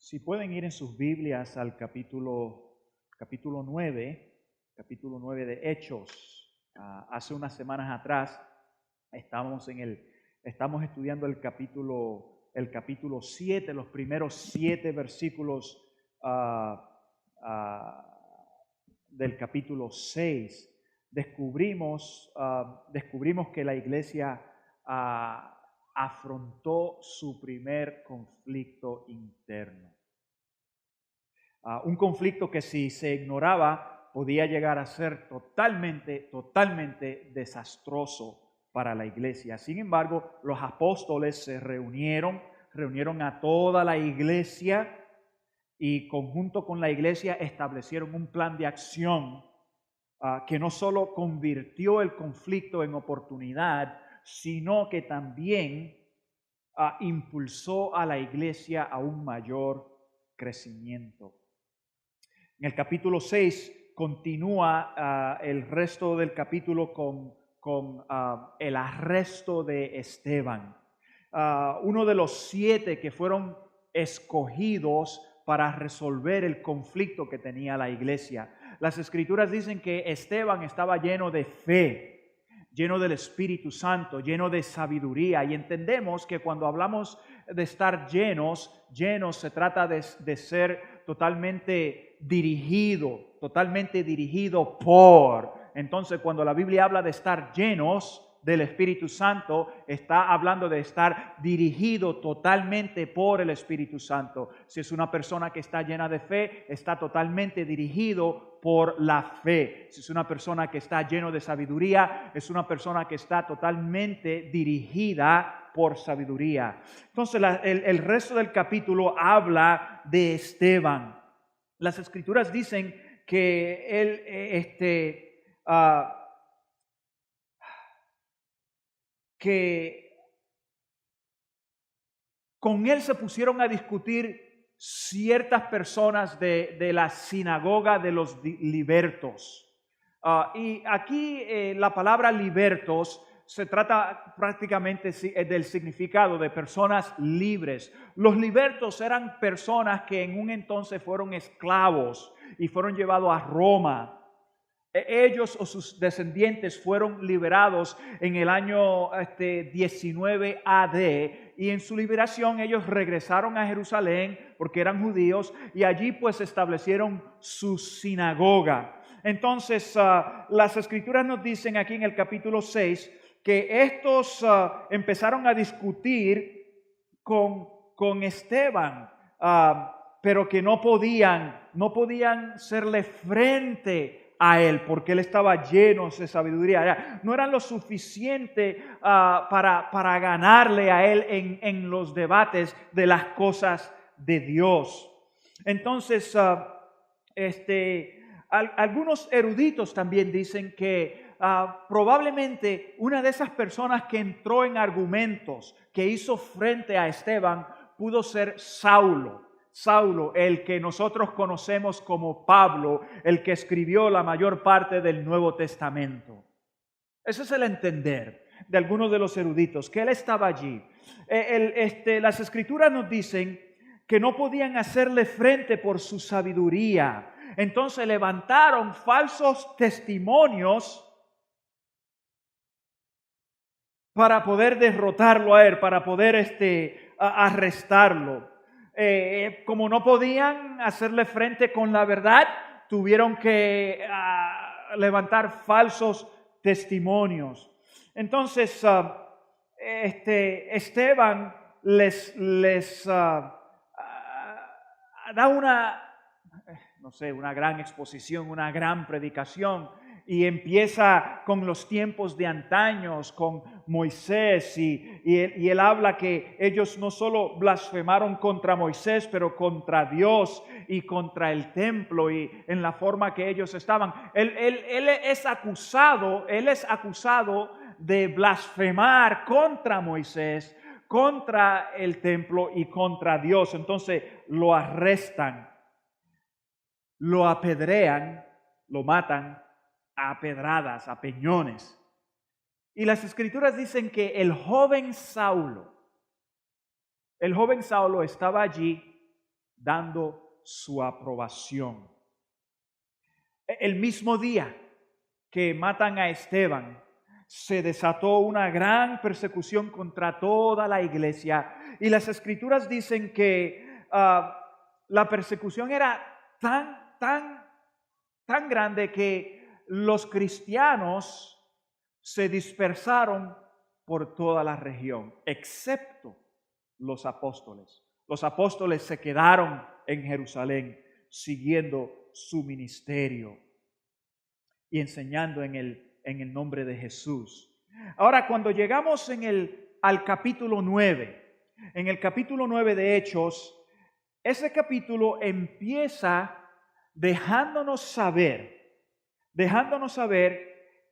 Si pueden ir en sus Biblias al capítulo 9 de Hechos. Hace unas semanas atrás estamos estudiando el capítulo 7, los primeros 7 versículos del capítulo 6. Descubrimos que la iglesia afrontó su primer conflicto interno. Un conflicto que si se ignoraba podía llegar a ser totalmente desastroso para la iglesia. Sin embargo, los apóstoles se reunieron a toda la iglesia y conjunto con la iglesia establecieron un plan de acción que no solo convirtió el conflicto en oportunidad, sino que también impulsó a la iglesia a un mayor crecimiento. En el capítulo 6 continúa el resto del capítulo con el arresto de Esteban, uno de los 7 que fueron escogidos para resolver el conflicto que tenía la iglesia. Las Escrituras dicen que Esteban estaba lleno de fe, lleno del Espíritu Santo, lleno de sabiduría. Y entendemos que cuando hablamos de estar llenos se trata de ser totalmente dirigido por. Entonces, cuando la Biblia habla de estar llenos del Espíritu Santo, está hablando de estar dirigido totalmente por el Espíritu Santo. Si es una persona que está llena de fe, está totalmente dirigido por la fe. Si es una persona que está lleno de sabiduría, es una persona que está totalmente dirigida por sabiduría. Entonces, el resto del capítulo habla de Esteban. Las Escrituras dicen que él, que con él se pusieron a discutir ciertas personas de la sinagoga de los libertos. Y aquí la palabra libertos se trata prácticamente del significado de personas libres. Los libertos eran personas que en un entonces fueron esclavos y fueron llevados a Roma. Ellos o sus descendientes fueron liberados en el año 19 AD y en su liberación ellos regresaron a Jerusalén porque eran judíos y allí pues establecieron su sinagoga. Entonces las Escrituras nos dicen aquí en el capítulo 6 que estos empezaron a discutir con Esteban, pero que no podían serle frente a él, porque él estaba lleno de sabiduría. No eran lo suficiente para ganarle a él en los debates de las cosas de Dios. Entonces, algunos eruditos también dicen que probablemente una de esas personas que entró en argumentos, que hizo frente a Esteban, pudo ser Saulo, el que nosotros conocemos como Pablo, el que escribió la mayor parte del Nuevo Testamento. Ese es el entender de algunos de los eruditos, que él estaba allí. Las Escrituras nos dicen que no podían hacerle frente por su sabiduría. Entonces levantaron falsos testimonios para poder derrotarlo a él, para poder arrestarlo. Como no podían hacerle frente con la verdad, tuvieron que levantar falsos testimonios. Entonces, Esteban les da una gran exposición, una gran predicación. Y empieza con los tiempos de antaños, con Moisés, y él habla que ellos no solo blasfemaron contra Moisés, pero contra Dios y contra el templo y en la forma que ellos estaban. Él es acusado de blasfemar contra Moisés, contra el templo y contra Dios. Entonces lo arrestan, lo apedrean, lo matan a pedradas, a peñones. Y las Escrituras dicen que el joven Saulo estaba allí dando su aprobación. El mismo día que matan a Esteban, se desató una gran persecución contra toda la iglesia. Y las escrituras dicen que la persecución era tan grande que los cristianos se dispersaron por toda la región, excepto los apóstoles. Los apóstoles se quedaron en Jerusalén siguiendo su ministerio y enseñando en el nombre de Jesús. Ahora, cuando llegamos al capítulo 9, en el capítulo 9 de Hechos, ese capítulo empieza dejándonos saber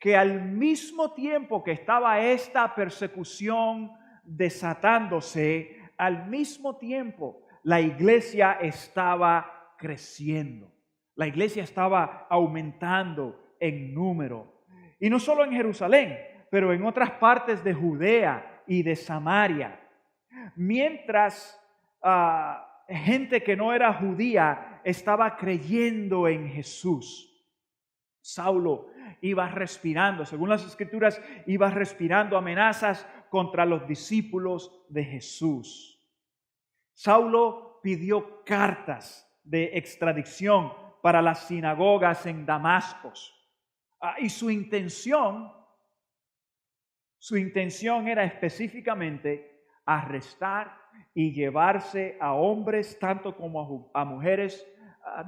que al mismo tiempo que estaba esta persecución desatándose, al mismo tiempo la iglesia estaba creciendo. La iglesia estaba aumentando en número. Y no solo en Jerusalén, pero en otras partes de Judea y de Samaria. Mientras gente que no era judía estaba creyendo en Jesús. Saulo iba respirando, según las escrituras, iba respirando amenazas contra los discípulos de Jesús. Saulo pidió cartas de extradición para las sinagogas en Damasco. Y su intención era específicamente arrestar y llevarse a hombres tanto como a mujeres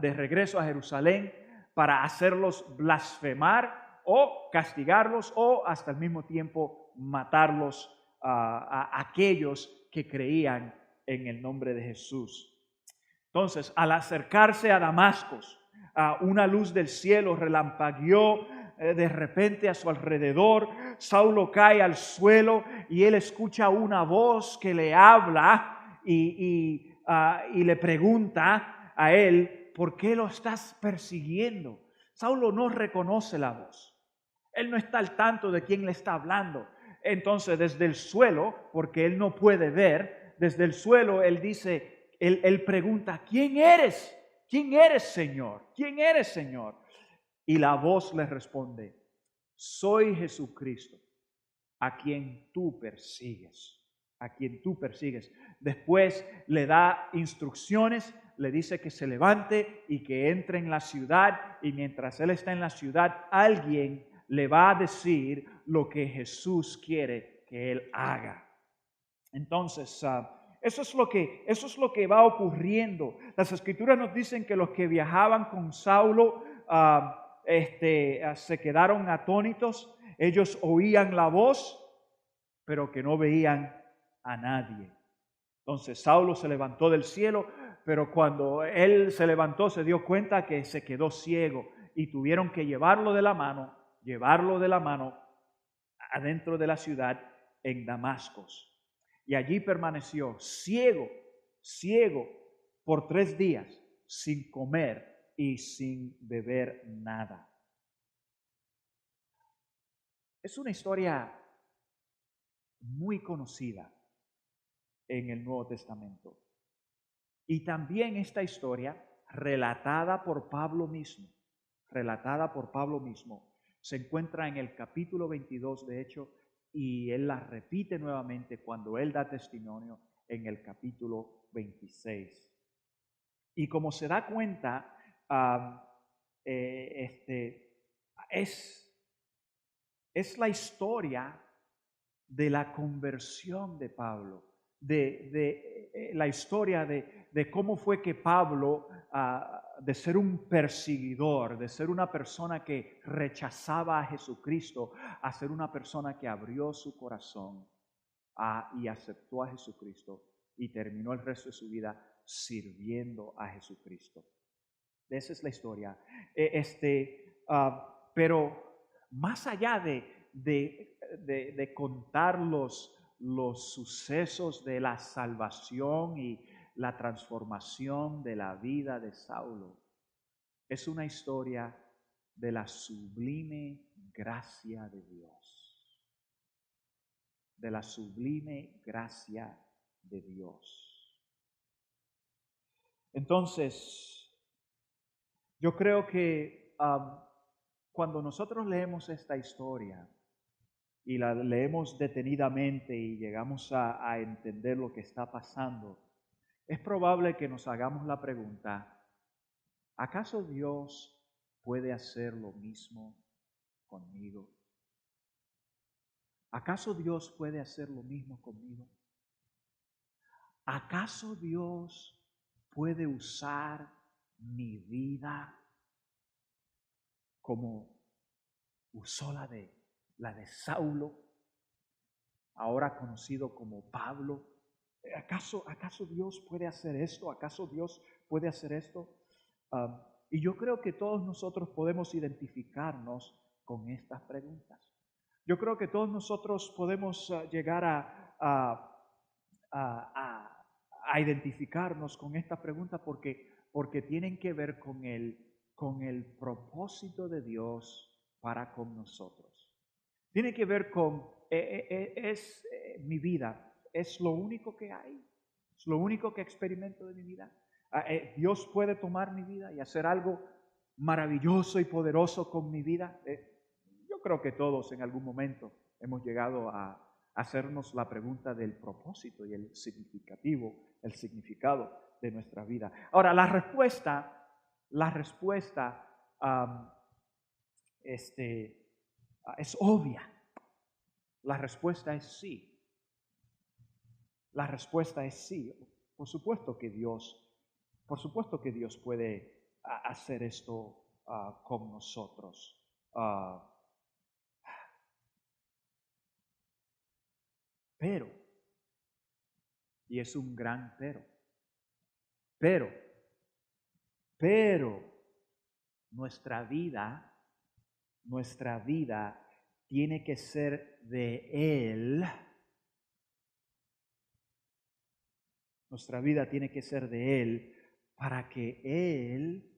de regreso a Jerusalén para hacerlos blasfemar o castigarlos o hasta el mismo tiempo matarlos a aquellos que creían en el nombre de Jesús. Entonces, al acercarse a Damasco, una luz del cielo relampagueó de repente a su alrededor. Saulo cae al suelo y él escucha una voz que le habla y le pregunta a él: ¿por qué lo estás persiguiendo? Saulo no reconoce la voz. Él no está al tanto de quién le está hablando. Entonces, desde el suelo, porque él no puede ver, desde el suelo él dice, él pregunta: ¿quién eres? ¿Quién eres, Señor? ¿Quién eres, Señor? Y la voz le responde: soy Jesucristo, a quien tú persigues, a quien tú persigues. Después le da instrucciones, le dice que se levante y que entre en la ciudad, y mientras él está en la ciudad, alguien le va a decir lo que Jesús quiere que él haga. Entonces, eso es lo que va ocurriendo. Las escrituras nos dicen que los que viajaban con Saulo se quedaron atónitos. Ellos oían la voz, pero que no veían a nadie. Entonces Saulo se levantó del cielo, pero cuando él se levantó se dio cuenta que se quedó ciego y tuvieron que llevarlo de la mano adentro de la ciudad en Damasco. Y allí permaneció ciego por 3 días, sin comer y sin beber nada. Es una historia muy conocida en el Nuevo Testamento. Y también esta historia, relatada por Pablo mismo, se encuentra en el capítulo 22 de Hechos, y él la repite nuevamente cuando él da testimonio en el capítulo 26. Y como se da cuenta, es la historia de la conversión de Pablo, la historia de cómo fue que Pablo, de ser un perseguidor, de ser una persona que rechazaba a Jesucristo, a ser una persona que abrió su corazón y aceptó a Jesucristo y terminó el resto de su vida sirviendo a Jesucristo. Esa es la historia. Pero más allá de contar los sucesos de la salvación y la transformación de la vida de Saulo, es una historia de la sublime gracia de Dios. De la sublime gracia de Dios. Entonces, yo creo que cuando nosotros leemos esta historia y la leemos detenidamente y llegamos a entender lo que está pasando, es probable que nos hagamos la pregunta, ¿acaso Dios puede hacer lo mismo conmigo? ¿Acaso Dios puede hacer lo mismo conmigo? ¿Acaso Dios puede usar mi vida como usó la de Saulo, ahora conocido como Pablo? ¿Acaso Dios puede hacer esto? ¿Acaso Dios puede hacer esto? Y yo creo que todos nosotros podemos identificarnos con estas preguntas. Yo creo que todos nosotros podemos llegar a identificarnos con esta pregunta porque tienen que ver con el propósito de Dios para con nosotros. Tiene que ver con, mi vida, es lo único que hay, es lo único que experimento de mi vida. Dios puede tomar mi vida y hacer algo maravilloso y poderoso con mi vida. Yo creo que todos en algún momento hemos llegado a hacernos la pregunta del propósito y el significado de nuestra vida. Ahora, la respuesta es obvia. La respuesta es sí. La respuesta es sí. Por supuesto que Dios puede hacer esto con nosotros. Pero, y es un gran pero, nuestra vida tiene que ser de Él. Nuestra vida tiene que ser de Él para que Él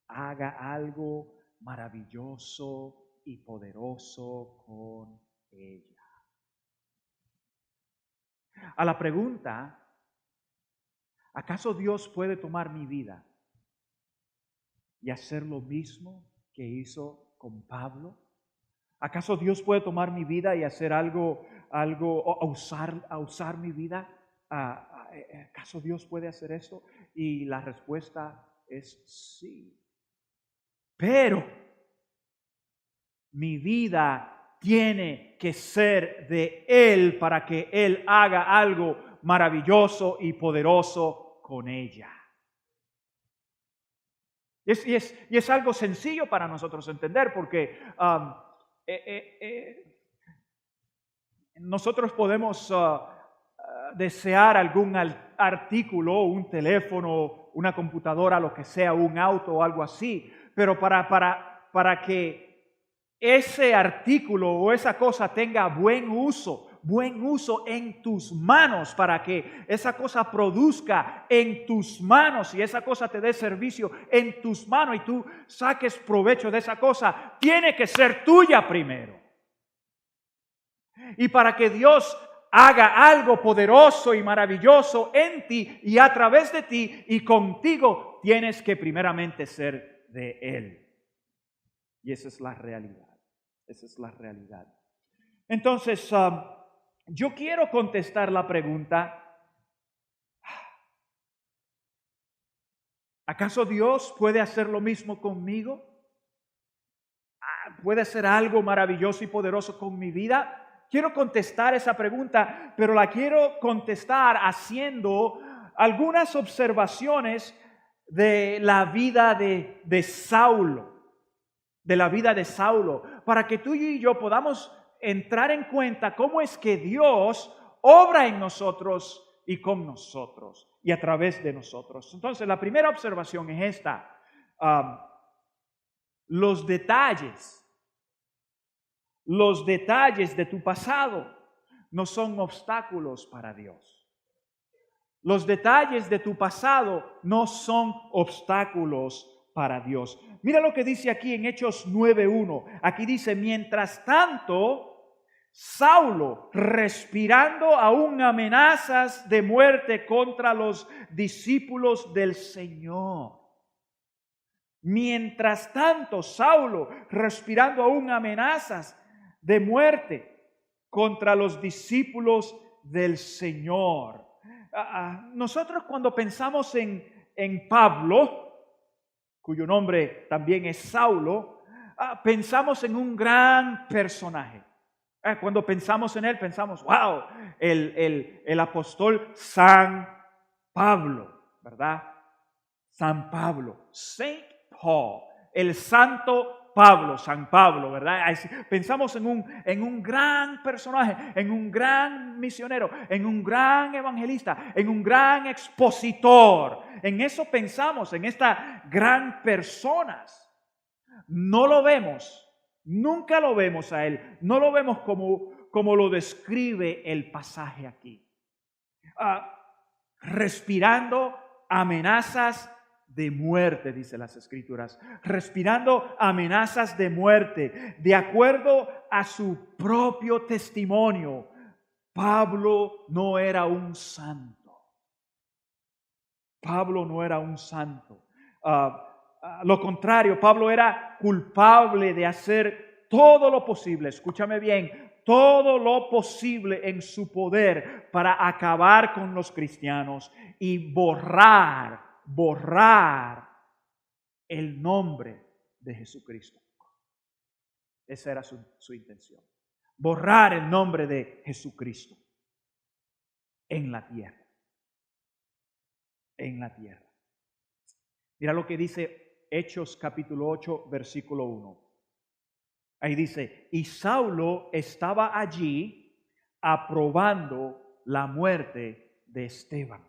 haga algo maravilloso y poderoso con ella. A la pregunta, ¿acaso Dios puede tomar mi vida y hacer lo mismo que hizo con Pablo? ¿Acaso Dios puede tomar mi vida y hacer algo usar mi vida? ¿Acaso Dios puede hacer esto? Y la respuesta es sí. Pero mi vida tiene que ser de Él para que Él haga algo maravilloso y poderoso con ella. Y es algo sencillo para nosotros entender porque nosotros podemos desear algún artículo, un teléfono, una computadora, lo que sea, un auto o algo así, pero para que ese artículo o esa cosa tenga buen uso en tus manos, para que esa cosa produzca en tus manos y esa cosa te dé servicio en tus manos y tú saques provecho de esa cosa, tiene que ser tuya primero. Y para que Dios haga algo poderoso y maravilloso en ti y a través de ti y contigo, tienes que primeramente ser de Él. Y esa es la realidad. Esa es la realidad. Entonces, yo quiero contestar la pregunta, ¿acaso Dios puede hacer lo mismo conmigo? ¿Puede hacer algo maravilloso y poderoso con mi vida? Quiero contestar esa pregunta, pero la quiero contestar haciendo algunas observaciones de la vida de Saulo. De la vida de Saulo, para que tú y yo podamos entrar en cuenta cómo es que Dios obra en nosotros y con nosotros y a través de nosotros. Entonces, la primera observación es esta. Los detalles de tu pasado no son obstáculos para Dios. Los detalles de tu pasado no son obstáculos para Dios. Mira lo que dice aquí en Hechos 9:1. Aquí dice, mientras tanto, Saulo, respirando aún amenazas de muerte contra los discípulos del Señor. Mientras tanto, Saulo, respirando aún amenazas de muerte contra los discípulos del Señor. Nosotros cuando pensamos en Pablo, cuyo nombre también es Saulo, pensamos en un gran personaje. Cuando pensamos en él, pensamos, wow, el apóstol San Pablo, ¿verdad? San Pablo, Saint Paul, el santo Pablo, San Pablo, ¿verdad? Pensamos en un gran personaje, en un gran misionero, en un gran evangelista, en un gran expositor. En eso pensamos, en estas gran personas. No lo vemos, nunca lo vemos a él, no lo vemos como lo describe el pasaje aquí. Respirando amenazas de muerte, dice las Escrituras, respirando amenazas de muerte, de acuerdo a su propio testimonio. Pablo no era un santo. Pablo no era un santo. Lo contrario, Pablo era culpable de hacer todo lo posible, escúchame bien, todo lo posible en su poder para acabar con los cristianos y borrar el nombre de Jesucristo. Esa era su intención. Borrar el nombre de Jesucristo en la tierra. En la tierra. Mira lo que dice Hechos capítulo 8, versículo 1. Ahí dice, y Saulo estaba allí aprobando la muerte de Esteban.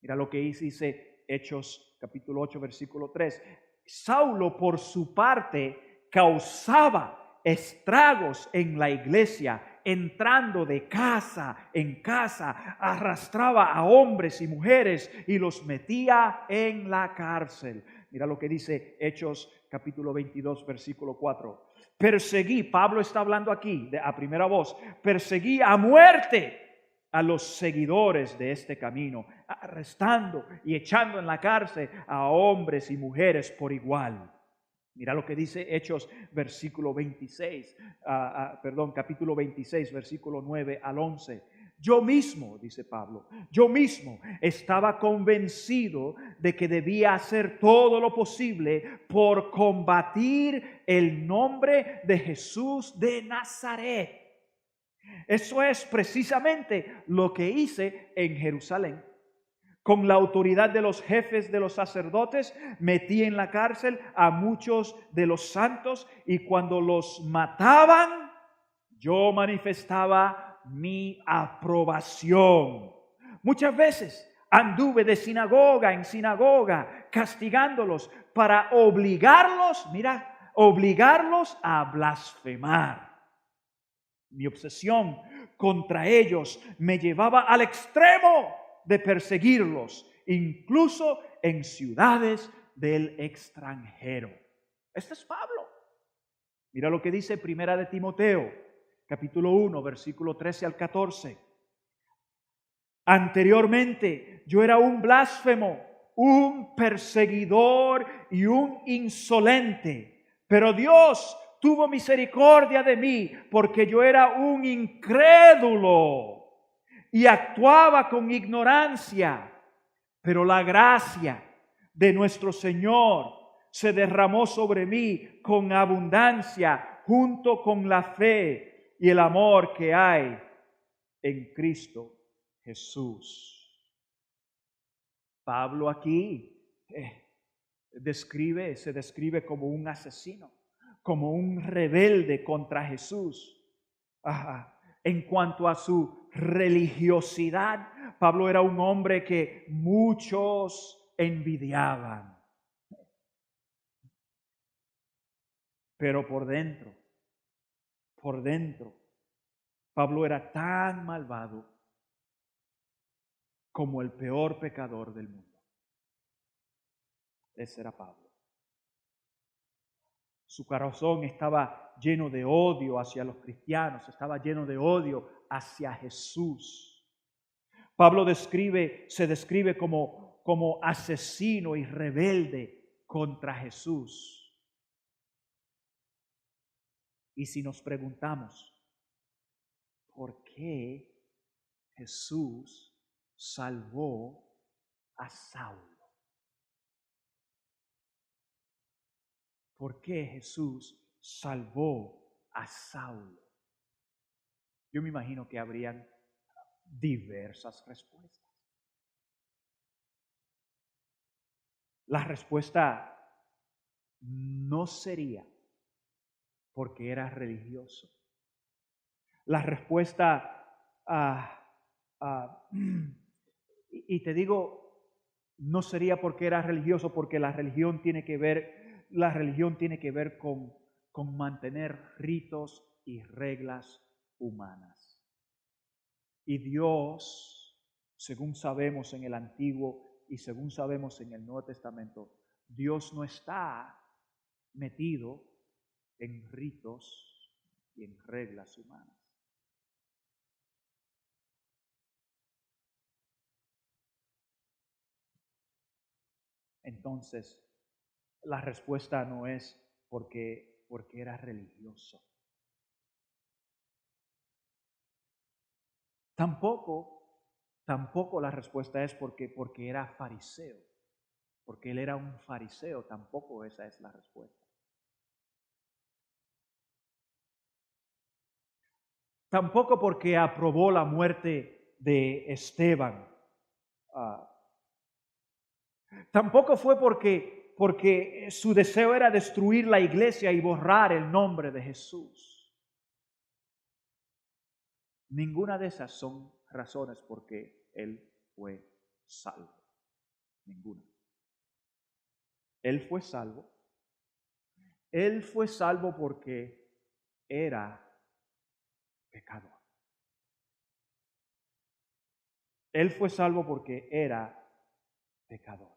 Mira lo que dice Hechos capítulo 8, versículo 3. Saulo, por su parte, causaba estragos en la iglesia, entrando de casa en casa, arrastraba a hombres y mujeres y los metía en la cárcel. Mira lo que dice Hechos capítulo 22, versículo 4. Perseguí, Pablo está hablando aquí a primera voz, perseguí a muerte a los seguidores de este camino, arrestando y echando en la cárcel a hombres y mujeres por igual. Mira lo que dice Hechos capítulo 26, versículo 9 al 11. Yo mismo, dice Pablo, yo mismo estaba convencido de que debía hacer todo lo posible por combatir el nombre de Jesús de Nazaret. Eso es precisamente lo que hice en Jerusalén. Con la autoridad de los jefes de los sacerdotes, metí en la cárcel a muchos de los santos y cuando los mataban, yo manifestaba mi aprobación. Muchas veces anduve de sinagoga en sinagoga, castigándolos para obligarlos a blasfemar. Mi obsesión contra ellos me llevaba al extremo de perseguirlos, incluso en ciudades del extranjero. Este es Pablo. Mira lo que dice Primera de Timoteo, capítulo 1, versículo 13 al 14. Anteriormente yo era un blasfemo, un perseguidor y un insolente, pero Dios tuvo misericordia de mí porque yo era un incrédulo y actuaba con ignorancia, pero la gracia de nuestro Señor se derramó sobre mí con abundancia junto con la fe y el amor que hay en Cristo Jesús. Pablo aquí se describe como un asesino, como un rebelde contra Jesús. En cuanto a su religiosidad, Pablo era un hombre que muchos envidiaban. Pero por dentro, Pablo era tan malvado como el peor pecador del mundo. Ese era Pablo. Su corazón estaba lleno de odio hacia los cristianos, estaba lleno de odio hacia Jesús. Pablo se describe como asesino y rebelde contra Jesús. Y si nos preguntamos, ¿por qué Jesús salvó a Saulo? ¿Por qué Jesús salvó a Saulo? Yo me imagino que habrían diversas respuestas. La respuesta no sería porque era religioso. La respuesta, y te digo, no sería porque era religioso, porque la religión tiene que ver con mantener ritos y reglas humanas. Y Dios, según sabemos en el Antiguo y según sabemos en el Nuevo Testamento, Dios no está metido en ritos y en reglas humanas. Entonces, la respuesta no es porque era religioso. Tampoco la respuesta es porque era fariseo. Porque él era un fariseo, tampoco esa es la respuesta. Tampoco porque aprobó la muerte de Esteban. Tampoco fue porque su deseo era destruir la iglesia y borrar el nombre de Jesús. Ninguna de esas son razones por qué él fue salvo. Ninguna. Él fue salvo. Él fue salvo porque era pecador. Él fue salvo porque era pecador.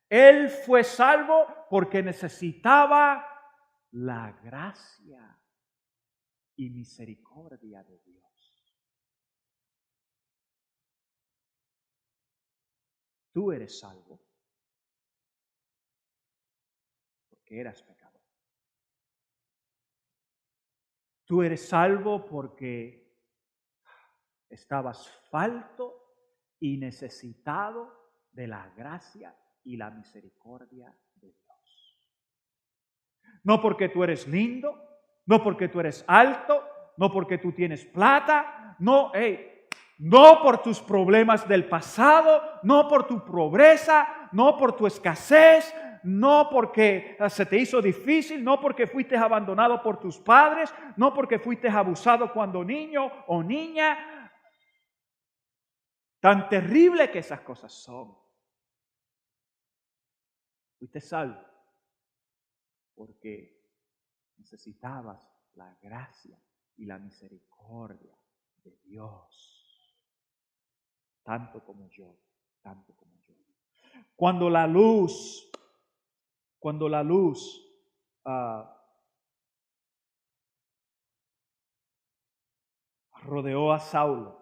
Él fue salvo porque necesitaba la gracia y misericordia de Dios. Tú eres salvo porque eras pecador. Tú eres salvo porque estabas falto y necesitado de la gracia y la misericordia de Dios. No porque tú eres lindo, no porque tú eres alto, no porque tú tienes plata, no por tus problemas del pasado, no por tu pobreza, no por tu escasez, no porque se te hizo difícil, no porque fuiste abandonado por tus padres, no porque fuiste abusado cuando niño o niña. Tan terrible que esas cosas son. Fuiste salvo porque necesitabas la gracia y la misericordia de Dios, tanto como yo. Cuando la luz rodeó a Saulo,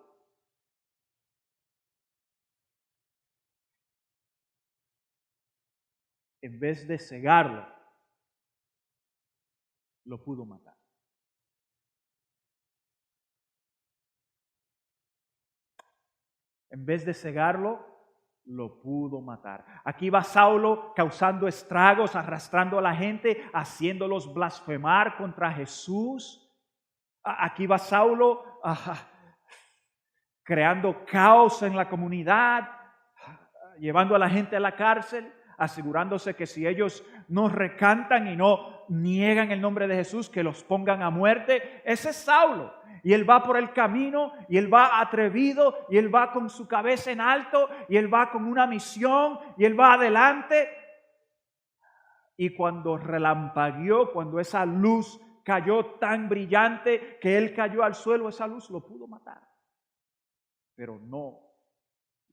en vez de cegarlo, lo pudo matar. En vez de cegarlo, lo pudo matar. Aquí va Saulo causando estragos, arrastrando a la gente, haciéndolos blasfemar contra Jesús. Aquí va Saulo creando caos en la comunidad, llevando a la gente a la cárcel, asegurándose que si ellos no recantan y no niegan el nombre de Jesús, que los pongan a muerte. Ese es Saulo. Y él va por el camino, y él va atrevido, y él va con su cabeza en alto, y él va con una misión, y él va adelante. Y cuando relampagueó, cuando esa luz cayó tan brillante que él cayó al suelo, esa luz lo pudo matar. Pero no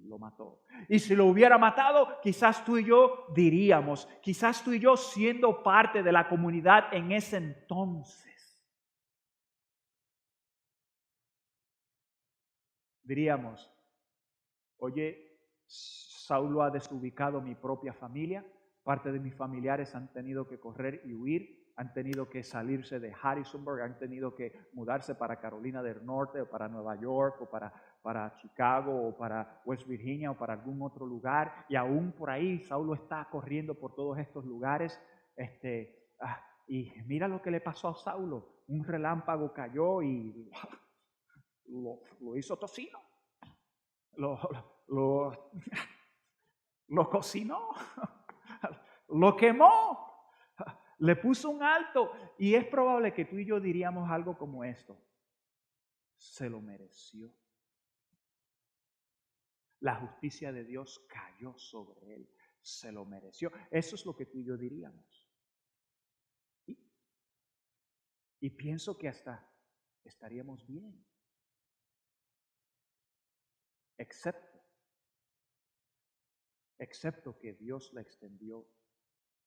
lo mató. Y si lo hubiera matado, quizás tú y yo diríamos, quizás tú y yo siendo parte de la comunidad en ese entonces, diríamos, oye, Saulo ha desubicado mi propia familia, parte de mis familiares han tenido que correr y huir, han tenido que salirse de Harrisonburg, han tenido que mudarse para Carolina del Norte o para Nueva York o para Chicago o para West Virginia o para algún otro lugar, y aún por ahí Saulo está corriendo por todos estos lugares. Y mira lo que le pasó a Saulo, un relámpago cayó y lo hizo tocino, lo cocinó, lo quemó, le puso un alto, y es probable que tú y yo diríamos algo como esto: se lo mereció. La justicia de Dios cayó sobre él, se lo mereció. Eso es lo que tú y yo diríamos. Y pienso que hasta estaríamos bien, excepto que Dios le extendió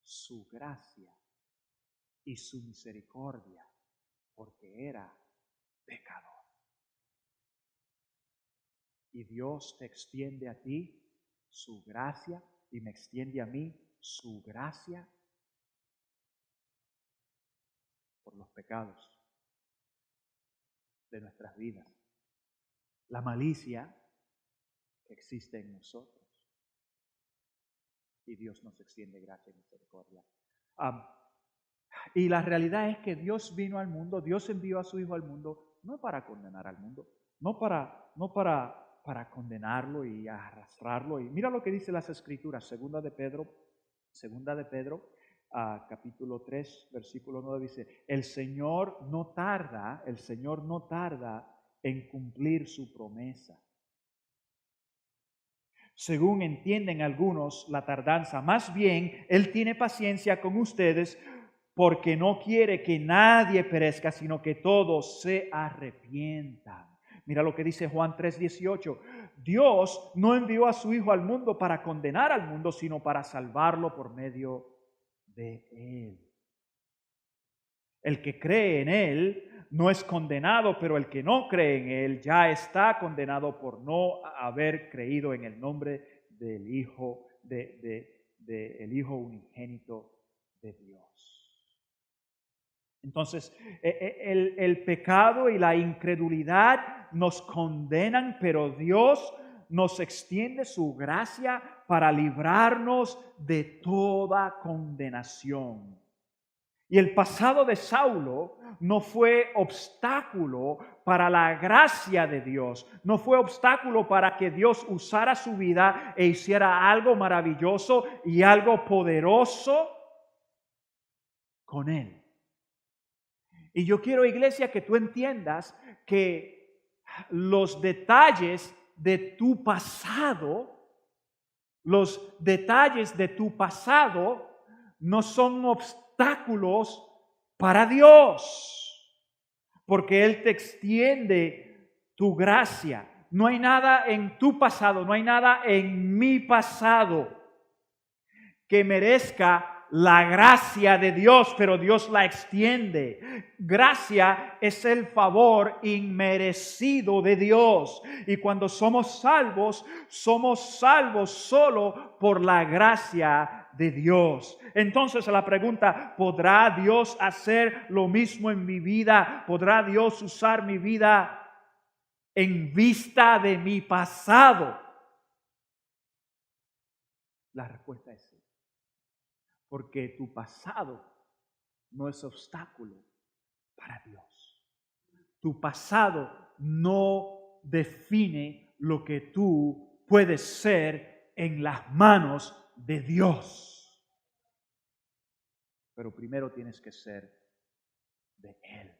su gracia y su misericordia porque era pecador. Y Dios te extiende a ti su gracia y me extiende a mí su gracia por los pecados de nuestras vidas, la malicia que existe en nosotros. Y Dios nos extiende gracia y misericordia. Y la realidad es que Dios vino al mundo, Dios envió a su Hijo al mundo, no para condenar al mundo, no para condenarlo y arrastrarlo. Y mira lo que dice las Escrituras, Segunda de Pedro, capítulo 3, versículo 9, dice: el Señor no tarda en cumplir su promesa, según entienden algunos la tardanza. Más bien, Él tiene paciencia con ustedes, porque no quiere que nadie perezca, sino que todos se arrepientan. Mira lo que dice Juan 3:18. Dios no envió a su Hijo al mundo para condenar al mundo, sino para salvarlo por medio de Él. El que cree en Él no es condenado, pero el que no cree en Él ya está condenado por no haber creído en el nombre del Hijo, el Hijo unigénito de Dios. Entonces, el pecado y la incredulidad nos condenan, pero Dios nos extiende su gracia para librarnos de toda condenación. Y el pasado de Saulo no fue obstáculo para la gracia de Dios, no fue obstáculo para que Dios usara su vida e hiciera algo maravilloso y algo poderoso con él. Y yo quiero, iglesia, que tú entiendas que los detalles de tu pasado, no son obstáculos para Dios, porque Él te extiende tu gracia. No hay nada en tu pasado, no hay nada en mi pasado que merezca la gracia de Dios, pero Dios la extiende. Gracia es el favor inmerecido de Dios. Y cuando somos salvos solo por la gracia de Dios. Entonces la pregunta: ¿podrá Dios hacer lo mismo en mi vida? ¿Podrá Dios usar mi vida en vista de mi pasado? La respuesta es sí. Porque tu pasado no es obstáculo para Dios. Tu pasado no define lo que tú puedes ser en las manos de Dios. Pero primero tienes que ser de Él.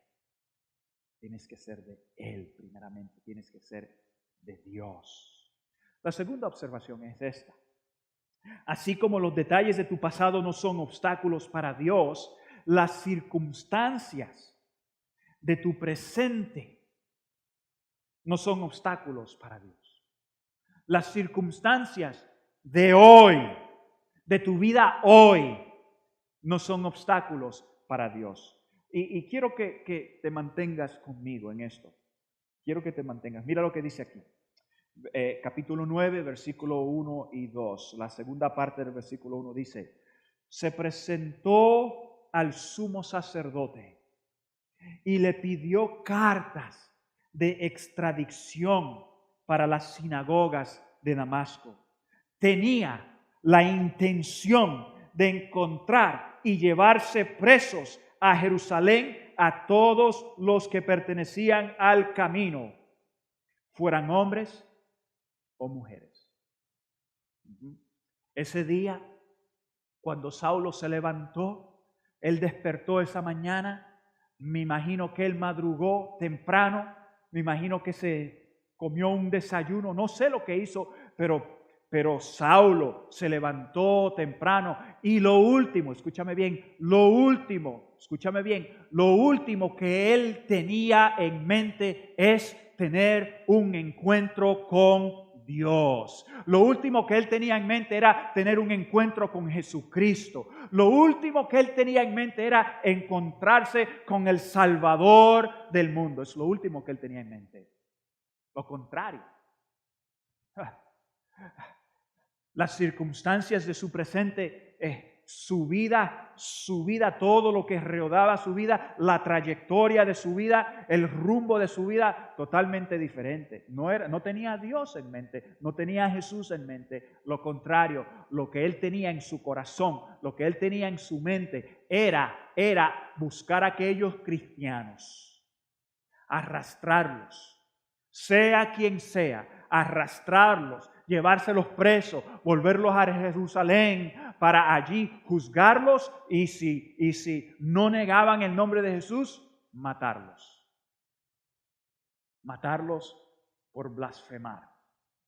Tienes que ser de Él primeramente. Tienes que ser de Dios. La segunda observación es esta. Así como los detalles de tu pasado no son obstáculos para Dios, las circunstancias de tu presente no son obstáculos para Dios. Las circunstancias de hoy, de tu vida hoy, no son obstáculos para Dios. Y quiero que te mantengas conmigo en esto. Quiero que te mantengas. Mira lo que dice aquí. Capítulo 9, versículo 1 y 2. La segunda parte del versículo 1 dice: se presentó al sumo sacerdote y le pidió cartas de extradición para las sinagogas de Damasco. Tenía la intención de encontrar y llevarse presos a Jerusalén a todos los que pertenecían al camino, fueran hombres o mujeres. Ese día, cuando Saulo se levantó, él despertó esa mañana. Me imagino que él madrugó temprano, me imagino que se comió un desayuno, no sé lo que hizo, pero Saulo se levantó temprano y lo último, escúchame bien, lo último que él tenía en mente es tener un encuentro con Dios. Lo último que él tenía en mente era tener un encuentro con Jesucristo. Lo último que él tenía en mente era encontrarse con el Salvador del mundo. Es lo último que él tenía en mente. Lo contrario. Las circunstancias de su presente, su vida, todo lo que rodeaba su vida, la trayectoria de su vida, el rumbo de su vida, totalmente diferente. No tenía a Dios en mente, no tenía a Jesús en mente. Lo contrario, lo que él tenía en su corazón, lo que él tenía en su mente, era buscar a aquellos cristianos, arrastrarlos, sea quien sea, arrastrarlos, llevárselos presos, volverlos a Jerusalén para allí juzgarlos y si no negaban el nombre de Jesús, matarlos. Matarlos por blasfemar.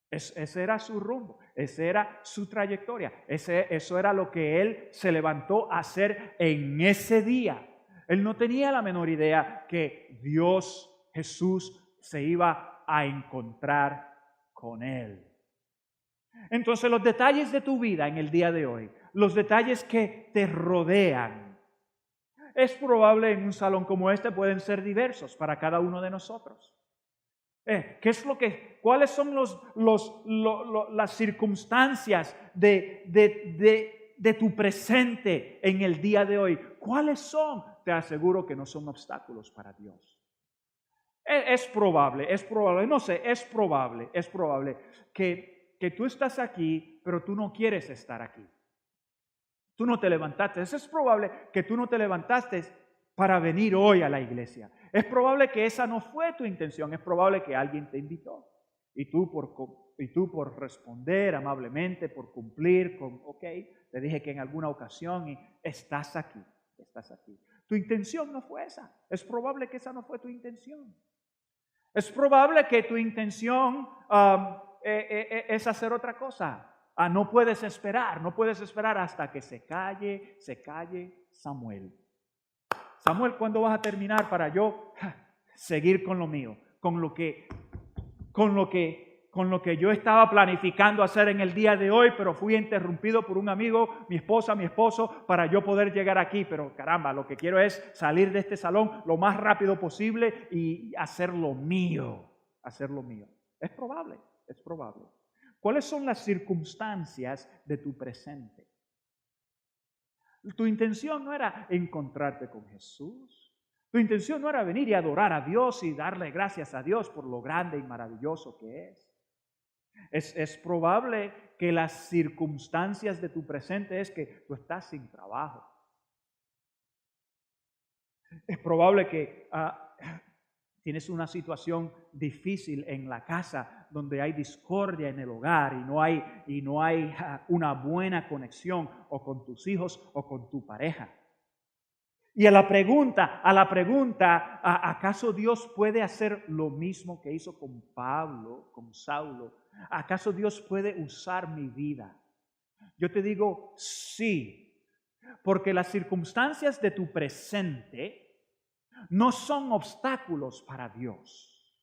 Ese era su rumbo, esa era su trayectoria, eso era lo que él se levantó a hacer en ese día. Él no tenía la menor idea que Dios, Jesús, se iba a encontrar con él. Entonces, los detalles de tu vida en el día de hoy, los detalles que te rodean, es probable en un salón como este pueden ser diversos para cada uno de nosotros. ¿Cuáles son las circunstancias de tu presente en el día de hoy? ¿Cuáles son? Te aseguro que no son obstáculos para Dios. Es probable que tú estás aquí, pero tú no quieres estar aquí. Tú no te levantaste. Es probable que tú no te levantaste para venir hoy a la iglesia. Es probable que esa no fue tu intención. Es probable que alguien te invitó. Y tú por responder amablemente, por cumplir te dije que en alguna ocasión y estás aquí. Tu intención no fue esa. Es probable que esa no fue tu intención. Es probable que tu intención es hacer otra cosa. No puedes esperar hasta que se calle Samuel. Samuel, ¿cuándo vas a terminar para yo seguir con lo mío? Con lo que yo estaba planificando hacer en el día de hoy, pero fui interrumpido por un amigo, mi esposa, mi esposo, para yo poder llegar aquí. Pero caramba, lo que quiero es salir de este salón lo más rápido posible y hacer lo mío. Es probable. ¿Cuáles son las circunstancias de tu presente? Tu intención no era encontrarte con Jesús. Tu intención no era venir y adorar a Dios y darle gracias a Dios por lo grande y maravilloso que es. Es probable que las circunstancias de tu presente es que tú estás sin trabajo. Es probable que tienes una situación difícil en la casa donde hay discordia en el hogar y no hay una buena conexión o con tus hijos o con tu pareja. Y a la pregunta, ¿acaso Dios puede hacer lo mismo que hizo con Saulo? ¿Acaso Dios puede usar mi vida? Yo te digo sí, porque las circunstancias de tu presente no son obstáculos para Dios.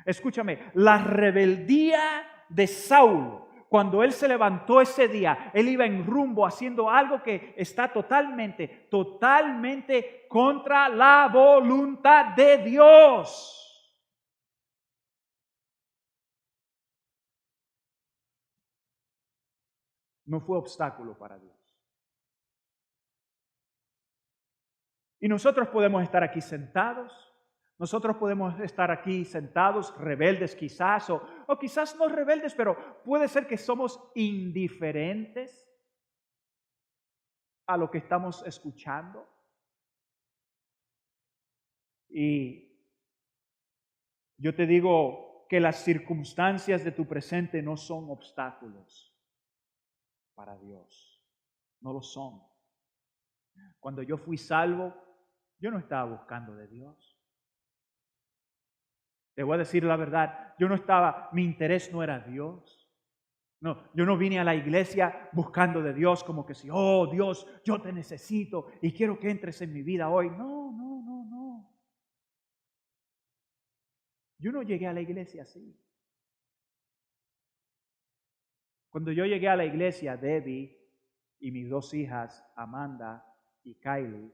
Escúchame, la rebeldía de Saulo, cuando él se levantó ese día, él iba en rumbo haciendo algo que está totalmente contra la voluntad de Dios. No fue obstáculo para Dios. Y nosotros podemos estar aquí sentados. Nosotros podemos estar aquí sentados, rebeldes quizás, o quizás no rebeldes, pero puede ser que somos indiferentes a lo que estamos escuchando. Y yo te digo que las circunstancias de tu presente no son obstáculos para Dios. No lo son. Cuando yo fui salvo, yo no estaba buscando de Dios. Te voy a decir la verdad, mi interés no era Dios. No, yo no vine a la iglesia buscando de Dios como que si, oh Dios, yo te necesito y quiero que entres en mi vida hoy. No. Yo no llegué a la iglesia así. Cuando yo llegué a la iglesia, Debbie y mis dos hijas, Amanda y Kylie,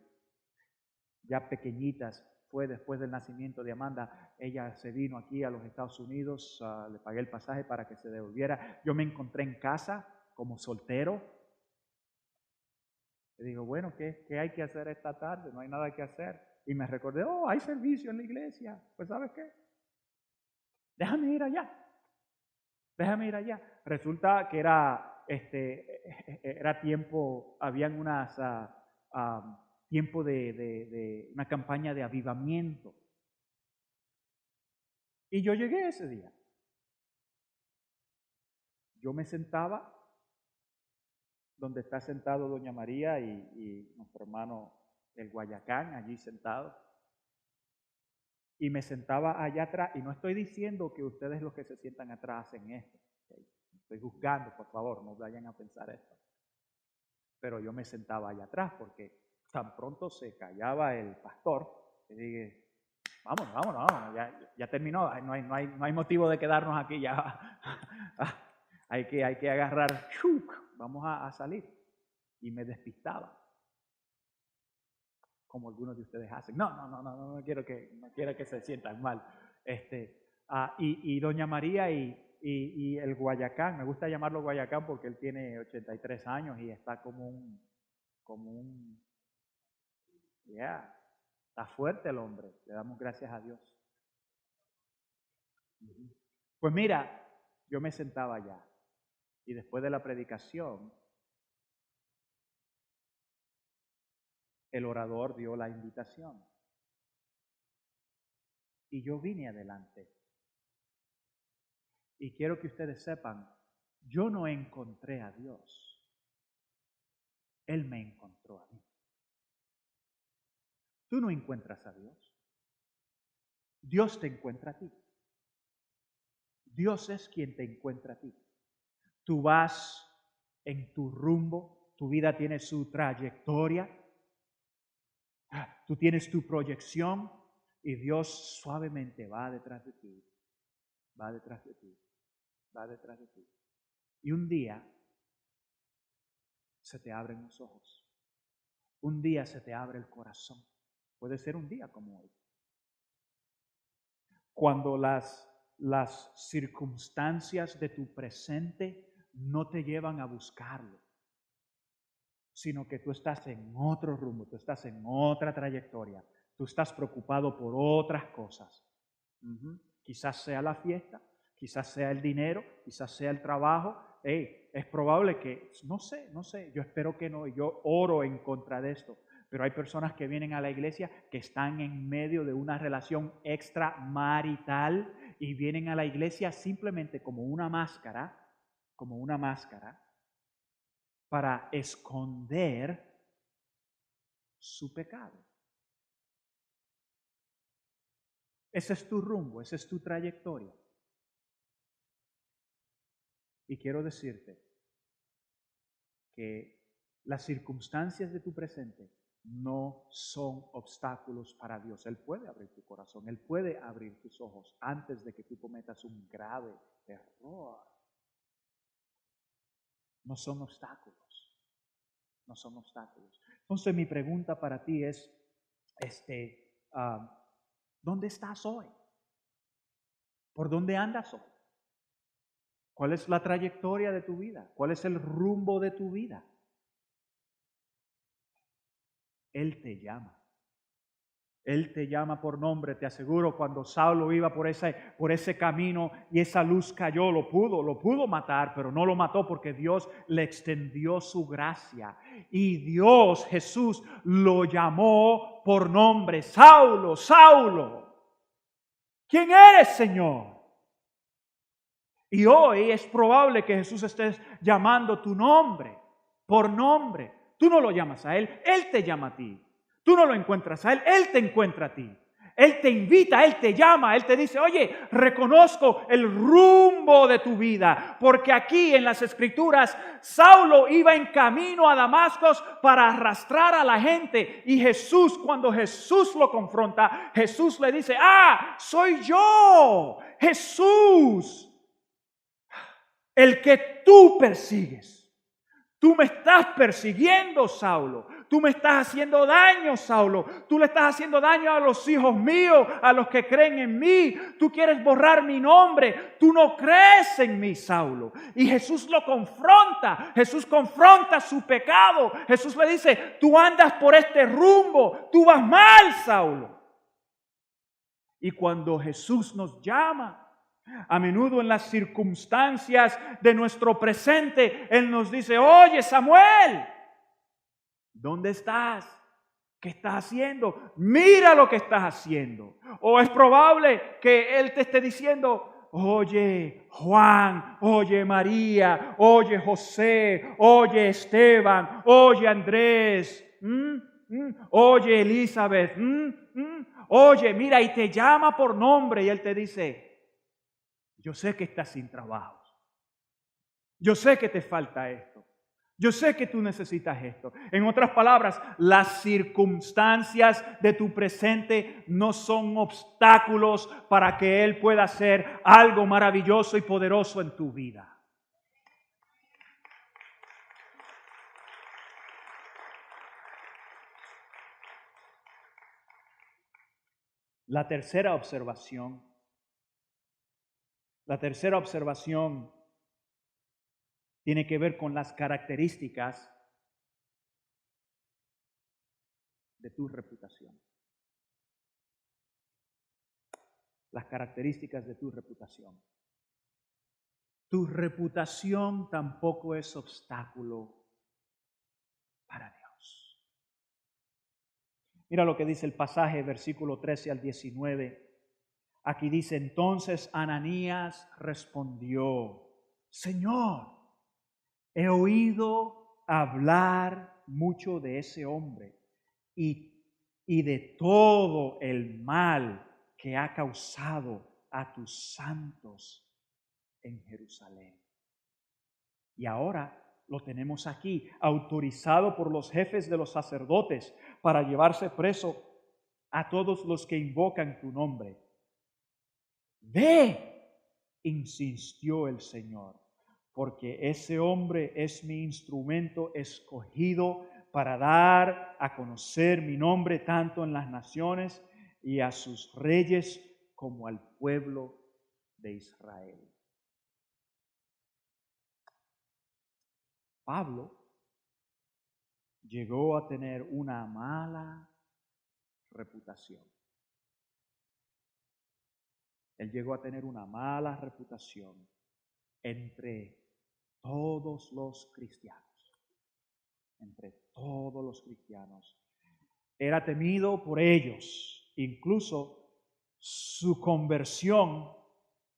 ya pequeñitas, fue después del nacimiento de Amanda, ella se vino aquí a los Estados Unidos, le pagué el pasaje para que se devolviera. Yo me encontré en casa como soltero. Le digo, bueno, ¿qué hay que hacer esta tarde? No hay nada que hacer. Y me recordé, oh, hay servicio en la iglesia. Pues ¿sabes qué? Déjame ir allá. Resulta que era tiempo, habían tiempo de una campaña de avivamiento. Y yo llegué ese día. Yo me sentaba donde está sentado doña María y nuestro hermano el Guayacán, allí sentado. Y me sentaba allá atrás, y no estoy diciendo que ustedes los que se sientan atrás hacen esto. ¿Okay? Estoy juzgando, por favor, no vayan a pensar esto. Pero yo me sentaba allá atrás porque tan pronto se callaba el pastor, y dije, vámonos, ya terminó, no hay motivo de quedarnos aquí ya. hay que agarrar, vamos a salir. Y me despistaba, como algunos de ustedes hacen. No quiero que se sientan mal. Y doña María y el Guayacán, me gusta llamarlo Guayacán porque él tiene 83 años y está está fuerte el hombre, le damos gracias a Dios. Pues mira, yo me sentaba allá y después de la predicación, el orador dio la invitación y yo vine adelante. Y quiero que ustedes sepan, yo no encontré a Dios, Él me encontró a mí. Tú no encuentras a Dios, Dios te encuentra a ti. Dios es quien te encuentra a ti. Tú vas en tu rumbo, tu vida tiene su trayectoria, tú tienes tu proyección y Dios suavemente va detrás de ti, va detrás de ti, va detrás de ti. Y un día se te abren los ojos, un día se te abre el corazón. Puede ser un día como hoy. Cuando las circunstancias de tu presente no te llevan a buscarlo, sino que tú estás en otro rumbo, tú estás en otra trayectoria, tú estás preocupado por otras cosas. Quizás sea la fiesta, quizás sea el dinero, quizás sea el trabajo. Es probable que, no sé, yo espero que no, yo oro en contra de esto. Pero hay personas que vienen a la iglesia que están en medio de una relación extramarital y vienen a la iglesia simplemente como una máscara para esconder su pecado. Ese es tu rumbo, esa es tu trayectoria. Y quiero decirte que las circunstancias de tu presente no son obstáculos para Dios. Él puede abrir tu corazón, Él puede abrir tus ojos antes de que tú cometas un grave error. no son obstáculos. No son obstáculos. Entonces mi pregunta para ti es, ¿dónde estás hoy? ¿Por dónde andas hoy? ¿Cuál es la trayectoria de tu vida? ¿Cuál es el rumbo de tu vida? Él te llama. Él te llama por nombre. Te aseguro, cuando Saulo iba por ese camino y esa luz cayó, lo pudo matar, pero no lo mató porque Dios le extendió su gracia. Y Dios, Jesús, lo llamó por nombre. Saulo, Saulo, ¿quién eres, Señor? Y hoy es probable que Jesús esté llamando tu nombre, por nombre. Tú no lo llamas a Él, Él te llama a ti. Tú no lo encuentras a Él te encuentra a ti. Él te invita, Él te llama, Él te dice, oye, reconozco el rumbo de tu vida. Porque aquí en las Escrituras, Saulo iba en camino a Damasco para arrastrar a la gente. Y Jesús, cuando Jesús lo confronta, Jesús le dice, soy yo, Jesús, el que tú persigues. Tú me estás persiguiendo, Saulo. Tú me estás haciendo daño, Saulo. Tú le estás haciendo daño a los hijos míos, a los que creen en mí. Tú quieres borrar mi nombre. Tú no crees en mí, Saulo. Y Jesús lo confronta. Jesús confronta su pecado. Jesús le dice, tú andas por este rumbo. Tú vas mal, Saulo. Y cuando Jesús nos llama, a menudo en las circunstancias de nuestro presente, Él nos dice, oye, Samuel, ¿dónde estás? ¿Qué estás haciendo? Mira lo que estás haciendo. O es probable que Él te esté diciendo, oye, Juan, oye, María, oye, José, oye, Esteban, oye, Andrés, oye, Elizabeth, oye, mira, y te llama por nombre y Él te dice, yo sé que estás sin trabajo. Yo sé que te falta esto. Yo sé que tú necesitas esto. En otras palabras, las circunstancias de tu presente no son obstáculos para que Él pueda hacer algo maravilloso y poderoso en tu vida. La tercera observación tiene que ver con las características de tu reputación. Las características de tu reputación. Tu reputación tampoco es obstáculo para Dios. Mira lo que dice el pasaje, versículo 13 al 19. Aquí dice, entonces Ananías respondió, Señor, he oído hablar mucho de ese hombre y de todo el mal que ha causado a tus santos en Jerusalén. Y ahora lo tenemos aquí, autorizado por los jefes de los sacerdotes para llevarse preso a todos los que invocan tu nombre. Ve, insistió el Señor, porque ese hombre es mi instrumento escogido para dar a conocer mi nombre tanto en las naciones y a sus reyes como al pueblo de Israel. Pablo llegó a tener una mala reputación. Él llegó a tener una mala reputación entre todos los cristianos. Entre todos los cristianos. Era temido por ellos. Incluso su conversión,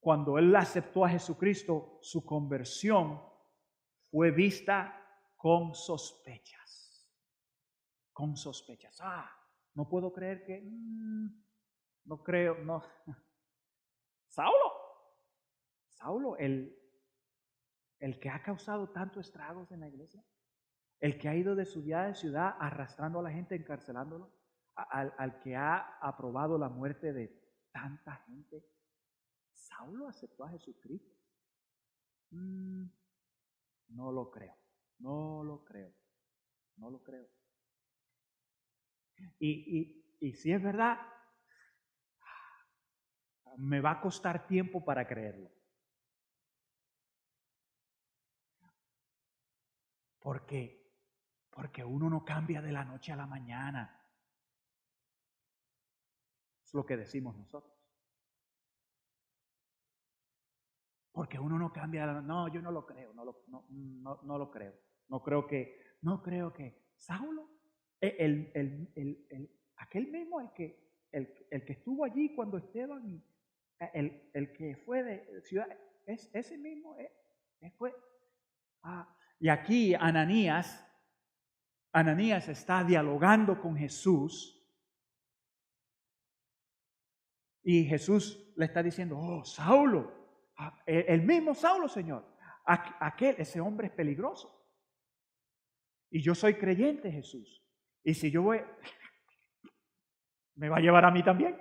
cuando él aceptó a Jesucristo, su conversión fue vista con sospechas. Con sospechas. No puedo creer que... no creo, no. Saulo, el que ha causado tantos estragos en la iglesia, el que ha ido de ciudad en ciudad arrastrando a la gente, encarcelándolo, al que ha aprobado la muerte de tanta gente. Saulo aceptó a Jesucristo. no lo creo, no lo creo, no lo creo. Y si es verdad, me va a costar tiempo para creerlo. ¿Por qué? Porque uno no cambia de la noche a la mañana. Es lo que decimos nosotros. Porque uno no cambia, no, yo no lo creo, no lo creo. No creo que Saulo, aquel mismo, el que estuvo allí cuando Esteban, el que fue de ciudad, es ese mismo, fue. Y aquí Ananías está dialogando con Jesús. Y Jesús le está diciendo, oh, Saulo, el mismo Saulo, Señor, ese hombre es peligroso. Y yo soy creyente, Jesús. Y si yo voy, me va a llevar a mí también.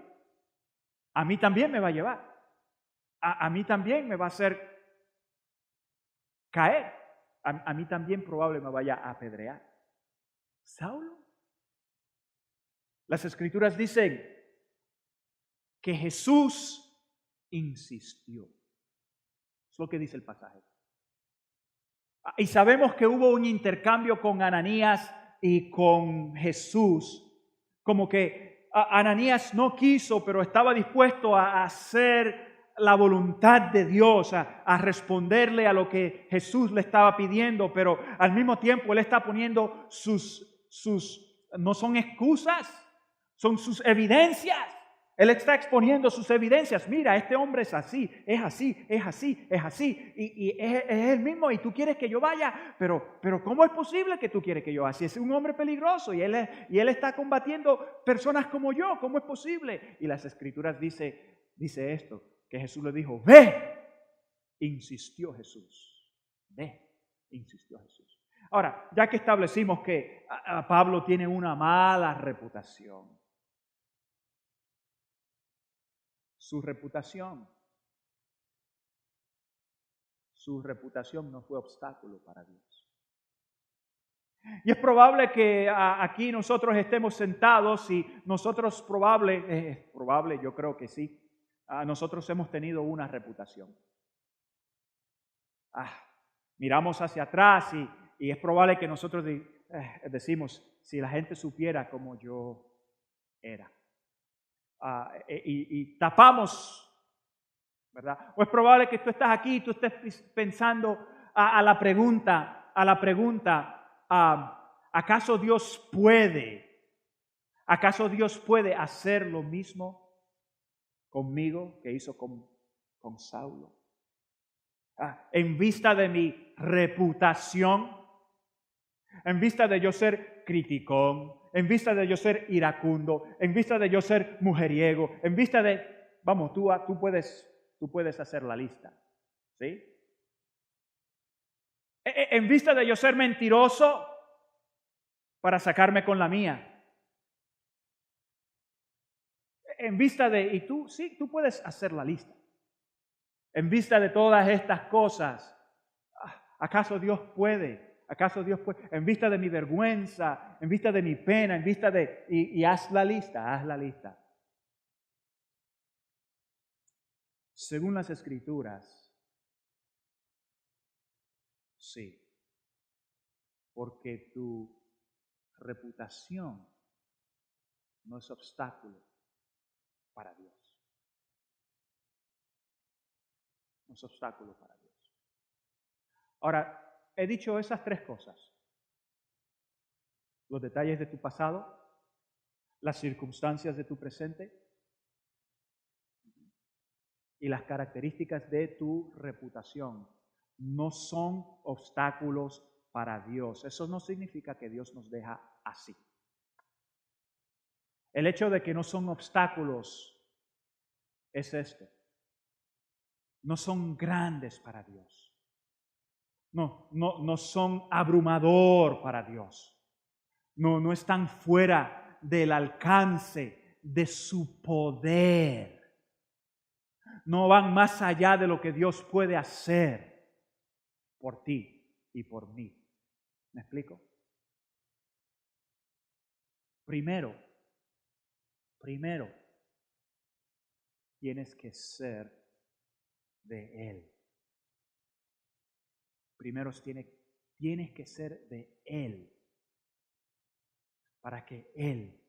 A mí también me va a llevar. A mí también me va a hacer caer. A mí también probable me vaya a apedrear. Saulo. Las Escrituras dicen que Jesús insistió. Es lo que dice el pasaje. Y sabemos que hubo un intercambio con Ananías y con Jesús. Como que Ananías no quiso, pero estaba dispuesto a hacer la voluntad de Dios, a responderle a lo que Jesús le estaba pidiendo, pero al mismo tiempo él está poniendo no son excusas, son sus evidencias. Él está exponiendo sus evidencias. Mira, este hombre es así, es así, es así, es así. Y es el mismo y tú quieres que yo vaya. Pero ¿cómo es posible que tú quieres que yo vaya? Si es un hombre peligroso y él está combatiendo personas como yo, ¿cómo es posible? Y las Escrituras dice esto, que Jesús le dijo, ve, insistió Jesús. Ve, insistió Jesús. Ahora, ya que establecimos que Pablo tiene una mala reputación, su reputación no fue obstáculo para Dios. Y es probable que aquí nosotros estemos sentados y nosotros probable, yo creo que sí, nosotros hemos tenido una reputación. Miramos hacia atrás y es probable que nosotros decimos, si la gente supiera como yo era. Y tapamos, ¿verdad? O es probable que tú estás aquí y tú estés pensando a la pregunta, ¿acaso Dios puede hacer lo mismo conmigo que hizo con Saulo? En vista de mi reputación, en vista de yo ser criticón, en vista de yo ser iracundo, en vista de yo ser mujeriego, en vista de, vamos, tú puedes hacer la lista, ¿sí? En vista de yo ser mentiroso para sacarme con la mía. En vista de, y tú, sí, tú puedes hacer la lista. En vista de todas estas cosas, ¿acaso Dios puede? ¿Acaso Dios puede? En vista de mi vergüenza, en vista de mi pena, en vista de... Y haz la lista. Según las Escrituras, sí. Porque tu reputación no es obstáculo para Dios. No es obstáculo para Dios. Ahora, he dicho esas tres cosas. Los detalles de tu pasado, las circunstancias de tu presente y las características de tu reputación no son obstáculos para Dios. Eso no significa que Dios nos deja así. El hecho de que no son obstáculos es esto. No son grandes para Dios. No son abrumador para Dios. No están fuera del alcance de su poder. No van más allá de lo que Dios puede hacer por ti. y por mí. ¿Me explico? Primero, tienes que ser de Él. Primero tienes que ser de Él para que Él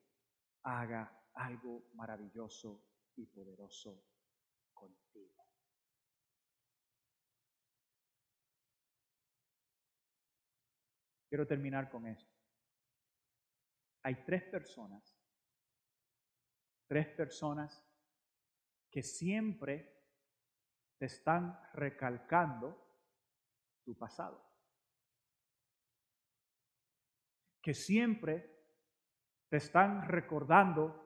haga algo maravilloso y poderoso contigo. Quiero terminar con esto. Hay tres personas que siempre te están recalcando tu pasado, que siempre te están recordando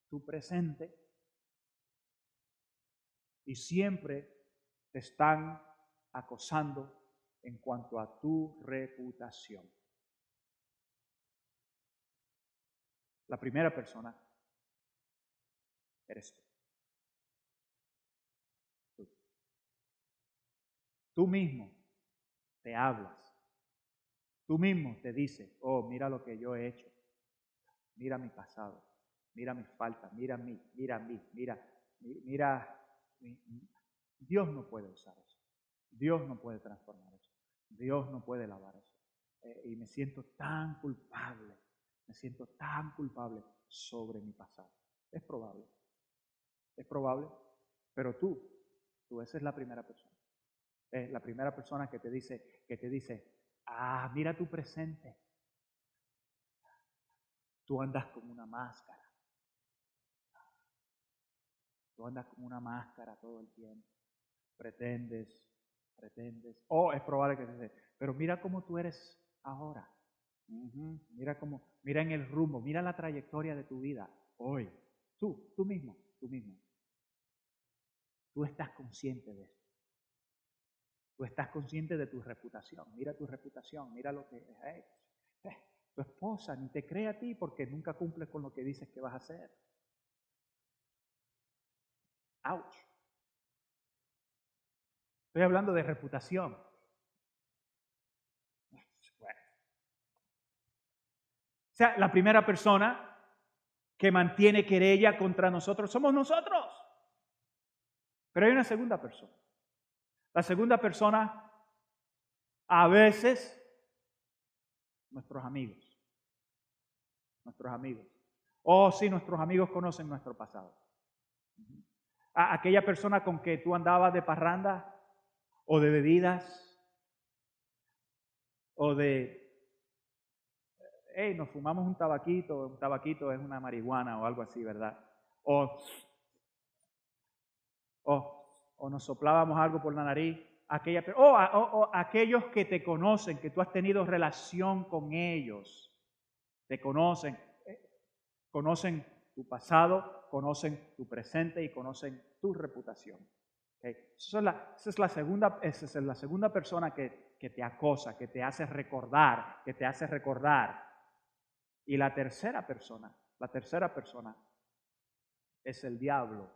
tu presente y siempre te están acosando en cuanto a tu reputación. La primera persona eres tú. Tú mismo te hablas. Tú mismo te dices, oh, mira lo que yo he hecho. Mira mi pasado. Mira mis faltas. Mira mí. Dios no puede usar eso. Dios no puede transformar eso. Dios no puede lavar eso. Y me siento tan culpable. Sobre mi pasado. Es probable, pero esa es la primera persona. Es la primera persona que te dice, mira tu presente. Tú andas con una máscara. Todo el tiempo. Pretendes. O es probable que te dice, pero mira cómo tú eres ahora. Mira en el rumbo, mira la trayectoria de tu vida hoy. Tú mismo. Tú estás consciente de esto. Tú estás consciente de tu reputación. Mira tu reputación, mira lo que tu esposa ni te cree a ti porque nunca cumples con lo que dices que vas a hacer. Ouch. Estoy hablando de reputación. Bueno. O sea, la primera persona que mantiene querella contra nosotros somos nosotros. Pero hay una segunda persona. La segunda persona, a veces, nuestros amigos. Oh, sí, nuestros amigos conocen nuestro pasado. Aquella persona con que tú andabas de parranda, o de bebidas, o de, hey, nos fumamos un tabaquito es una marihuana o algo así, ¿verdad? O nos soplábamos algo por la nariz. Aquellos que te conocen, que tú has tenido relación con ellos, te conocen tu pasado, conocen tu presente y conocen tu reputación. Okay. Esa es la segunda persona que te acosa, que te hace recordar. Y la tercera persona es el diablo.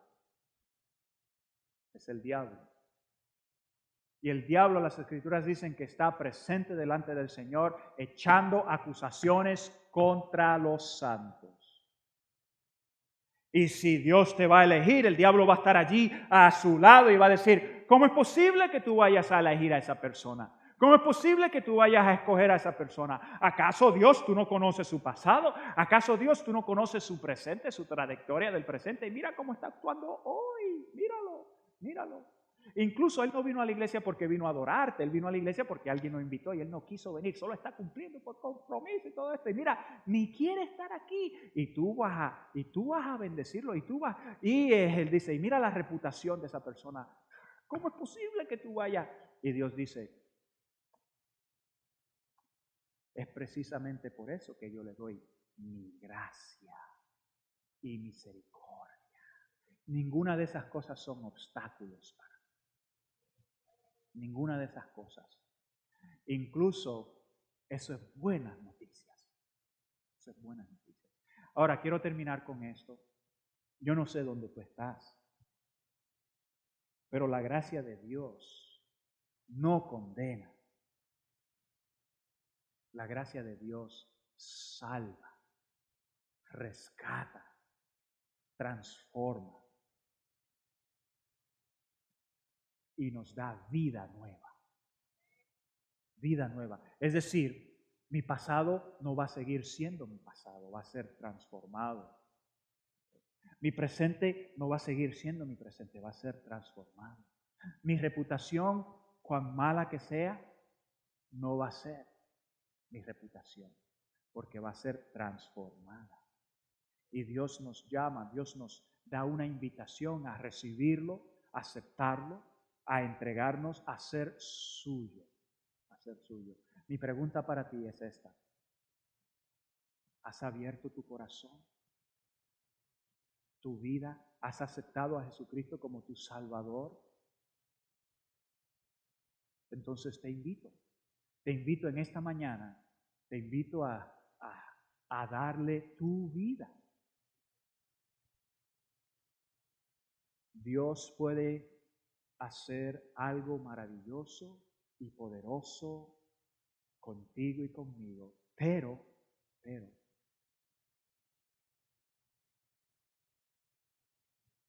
Y el diablo, las Escrituras dicen que está presente delante del Señor, echando acusaciones contra los santos. Y si Dios te va a elegir, el diablo va a estar allí a su lado y va a decir, ¿cómo es posible que tú vayas a elegir a esa persona? ¿Cómo es posible que tú vayas a escoger a esa persona? ¿Acaso Dios tú no conoces su pasado? ¿Acaso Dios tú no conoces su presente, su trayectoria del presente? Y mira cómo está actuando hoy, míralo. Incluso Él no vino a la iglesia porque vino a adorarte, Él vino a la iglesia porque alguien lo invitó y Él no quiso venir, solo está cumpliendo por compromiso y todo esto. Y mira, ni quiere estar aquí y tú vas a bendecirlo y Él dice, y mira la reputación de esa persona. ¿Cómo es posible que tú vayas? Y Dios dice, es precisamente por eso que yo le doy mi gracia y misericordia. Ninguna de esas cosas son obstáculos para mí. Ninguna de esas cosas. Incluso eso es buenas noticias. Ahora, quiero terminar con esto. Yo no sé dónde tú estás, pero la gracia de Dios no condena. La gracia de Dios salva, rescata, transforma y nos da vida nueva. Vida nueva. Es decir, mi pasado no va a seguir siendo mi pasado, va a ser transformado. Mi presente no va a seguir siendo mi presente, va a ser transformado. Mi reputación, cuán mala que sea, no va a ser mi reputación, porque va a ser transformada. Y Dios nos llama, Dios nos da una invitación a recibirlo, a aceptarlo, a entregarnos, a ser suyo. A ser suyo. Mi pregunta para ti es esta. ¿Has abierto tu corazón? ¿Tu vida? ¿Has aceptado a Jesucristo como tu Salvador? Entonces te invito en esta mañana, te invito a darle tu vida. Dios puede hacer algo maravilloso y poderoso contigo y conmigo, pero,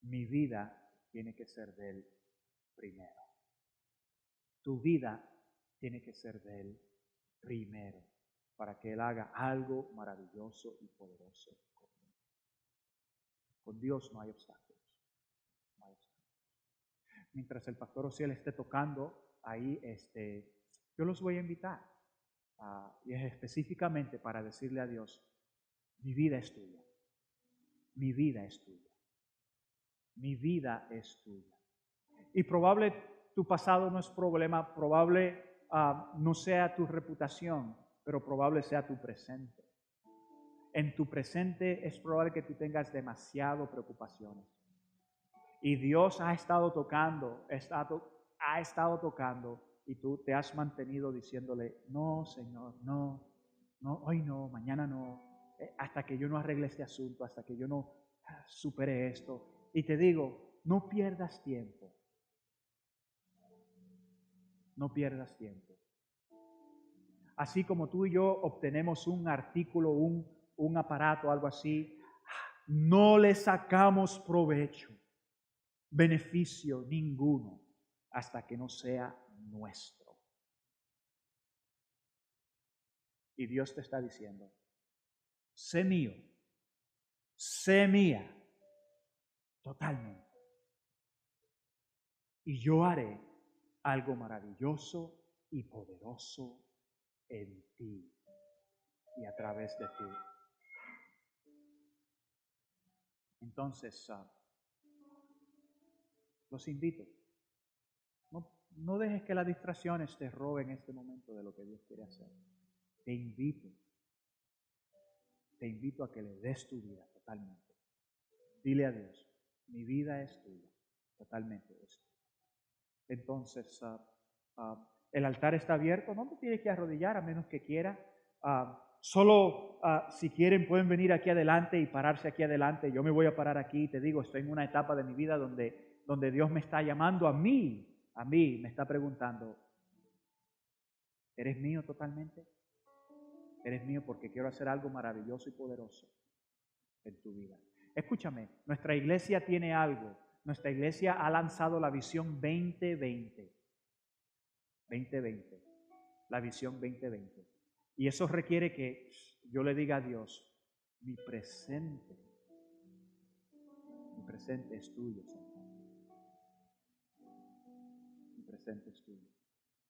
mi vida tiene que ser de Él primero. Tu vida tiene que ser de Él primero, para que Él haga algo maravilloso y poderoso contigo. Con Dios no hay obstáculos. No hay obstáculos. Mientras el pastor Ociel esté tocando ahí, yo los voy a invitar. Y es específicamente para decirle a Dios, mi vida es tuya. Mi vida es tuya. Mi vida es tuya. Y probable tu pasado no es problema, probable no sea tu reputación, pero probable sea tu presente. En tu presente es probable que tú tengas demasiado preocupaciones. Y Dios ha estado tocando, y tú te has mantenido diciéndole, no, Señor, no, hoy no, mañana no, hasta que yo no arregle este asunto, hasta que yo no supere esto. Y te digo, no pierdas tiempo. No pierdas tiempo. Así como tú y yo obtenemos un artículo, un aparato, algo así, no le sacamos provecho, beneficio ninguno, hasta que no sea nuestro. Y Dios te está diciendo, sé mío, sé mía, totalmente. Y yo haré algo maravilloso y poderoso en ti y a través de ti. Entonces, los invito. No dejes que las distracciones te roben este momento de lo que Dios quiere hacer. Te invito a que le des tu vida totalmente. Dile a Dios, mi vida es tuya, totalmente es tuya. Entonces, el altar está abierto, no te tienes que arrodillar a menos que quiera. Solo si quieren pueden venir aquí adelante y pararse aquí adelante. Yo me voy a parar aquí, te digo, estoy en una etapa de mi vida donde Dios me está llamando a mí, me está preguntando, ¿eres mío totalmente? Eres mío porque quiero hacer algo maravilloso y poderoso en tu vida. Escúchame, nuestra iglesia tiene algo. Nuestra iglesia ha lanzado la visión 2020. 2020. La visión 2020. Y eso requiere que yo le diga a Dios, mi presente es tuyo, Señor. Mi presente es tuyo.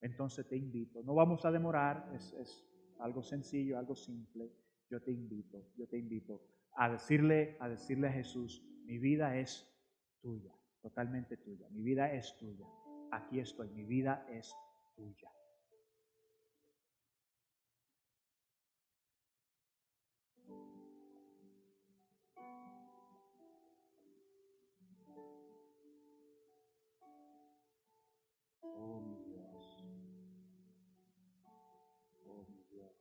Entonces te invito, no vamos a demorar, es algo sencillo, algo simple. Yo te invito a decirle a Jesús, mi vida es tuya, totalmente tuya. Mi vida es tuya. Aquí estoy, mi vida es tuya. Oh, mi Dios. Oh, mi Dios.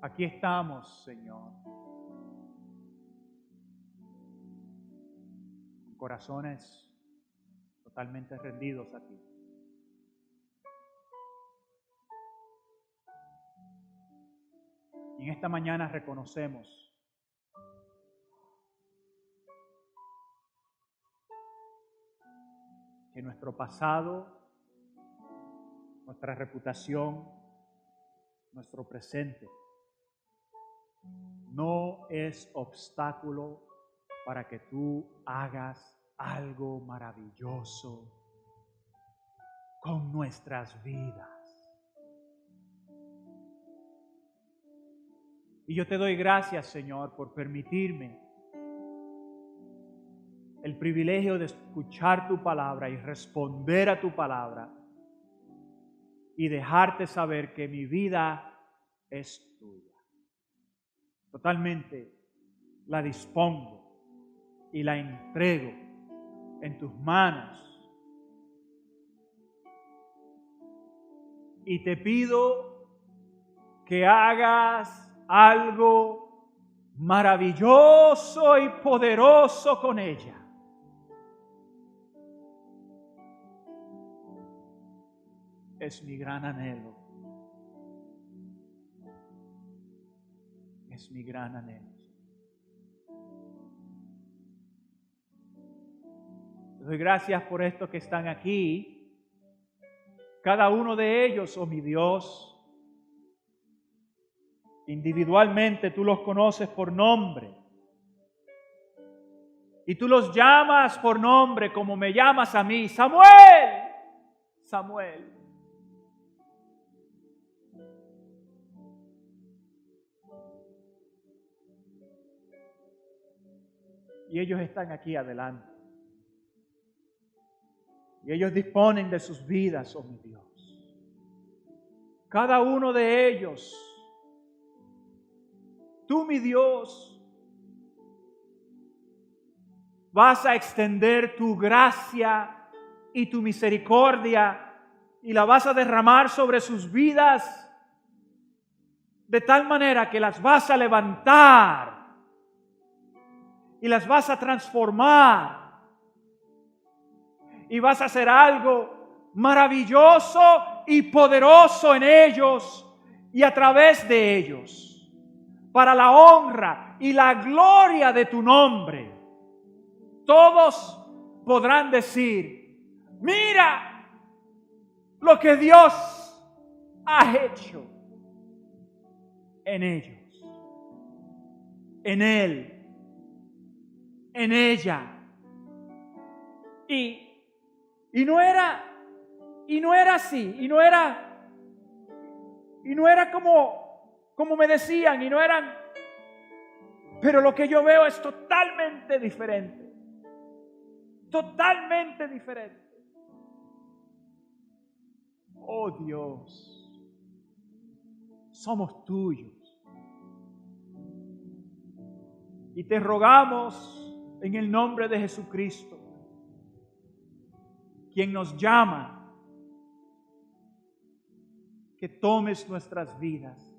Aquí estamos, Señor, con corazones totalmente rendidos a ti. Y en esta mañana reconocemos que nuestro pasado, nuestra reputación, nuestro presente no es obstáculo para que tú hagas algo maravilloso con nuestras vidas. Y yo te doy gracias, Señor, por permitirme el privilegio de escuchar tu palabra y responder a tu palabra y dejarte saber que mi vida es tuya. Totalmente la dispongo y la entrego en tus manos. Y te pido que hagas algo maravilloso y poderoso con ella. Es mi gran anhelo. Es mi gran anhelo. Te doy gracias por estos que están aquí. Cada uno de ellos, oh mi Dios, individualmente tú los conoces por nombre. Y tú los llamas por nombre como me llamas a mí. Samuel, Samuel. Y ellos están aquí adelante. Y ellos disponen de sus vidas, oh mi Dios. Cada uno de ellos, tú, mi Dios, vas a extender tu gracia y tu misericordia y la vas a derramar sobre sus vidas de tal manera que las vas a levantar y las vas a transformar y vas a hacer algo maravilloso y poderoso en ellos y a través de ellos, para la honra y la gloria de tu nombre. Todos podrán decir: mira lo que Dios ha hecho en ellos, en él, en ella. Y no era así, y no era como me decían, y no eran, pero lo que yo veo es totalmente diferente, totalmente diferente. Oh Dios, somos tuyos, y te rogamos en el nombre de Jesucristo, quien nos llama, que tomes nuestras vidas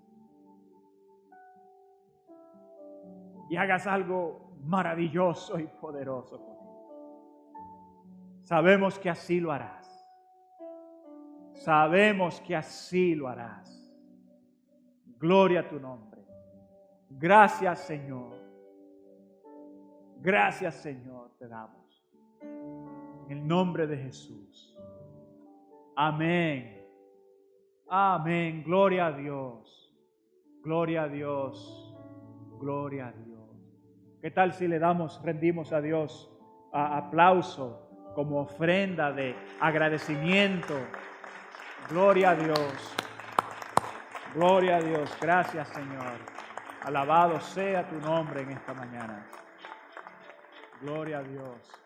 y hagas algo maravilloso y poderoso con él. Sabemos que así lo harás. Sabemos que así lo harás. Gloria a tu nombre. Gracias, Señor. Gracias, Señor, te damos. En el nombre de Jesús. Amén. Amén. Gloria a Dios. Gloria a Dios. Gloria a Dios. ¿Qué tal si rendimos a Dios aplauso como ofrenda de agradecimiento? Gloria a Dios. Gloria a Dios. Gracias, Señor. Alabado sea tu nombre en esta mañana. Gloria a Dios.